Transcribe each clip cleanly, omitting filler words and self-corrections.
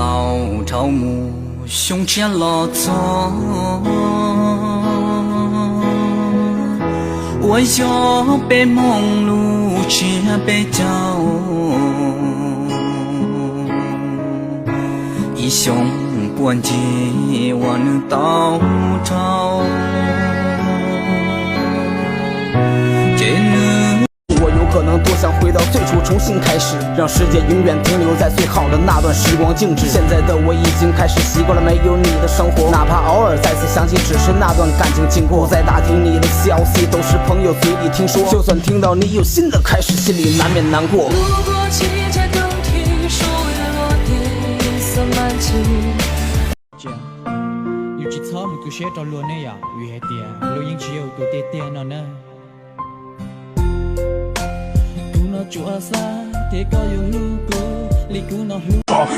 老朝暮，胸前老走。我要被梦露却被骄傲，一胸关节我能到招。我有可能多想回到最初，重新开始，让世界永远停留在最好的那段时光静止。现在的我已经开始习惯了没有你的生活，哪怕偶尔再次想起，只是那段感情经过。不再打听你的消息，都是朋友嘴里听说。就算听到你有新的开始，心里难免难过。路过七彩更替，树叶落地，夜色漫起。要知错唔都寫到亂呢呀，越係點，路應只有到啲點咯呢。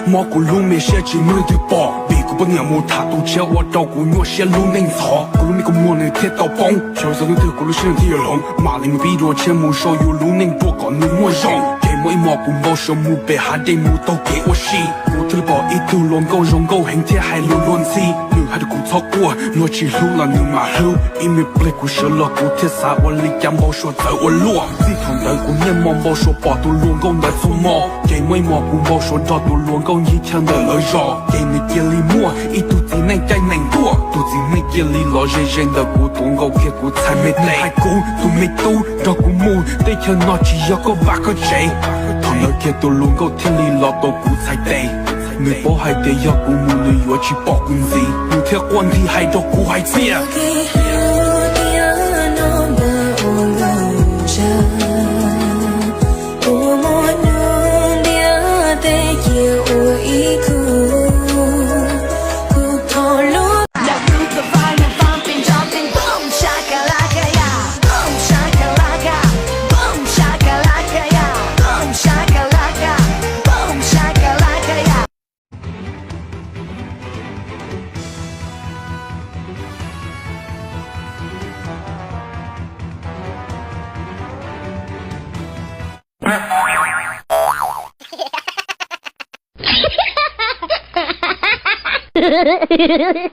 蘑菇路面写起没得包，别个不念木他都叫我照顾我写路能操，咕噜那个莫能贴到崩，小时候的咕噜身体冷，马里面比着前木少有路能多高能我让，给我一蘑菇毛手木背还得木都给我洗，我这里包一头乱狗容狗很贴还流乱气，女孩的骨操过，我起路了牛马路，一面不来骨折了骨贴撒我里羊毛说在我落，自从的姑娘毛毛说包都乱狗的粗毛，给我一蘑菇毛说找都乱狗一腔的恶绕，给你店里摸一肚子内该难过，肚子内店里老人人的骨头狗屁股才没得，还骨都没肚，照顾母得听闹起要个八个 J， 他那天都乱狗天里老多骨才得。你包还得要顾母女要去保工资，有天关题还着顾还钱。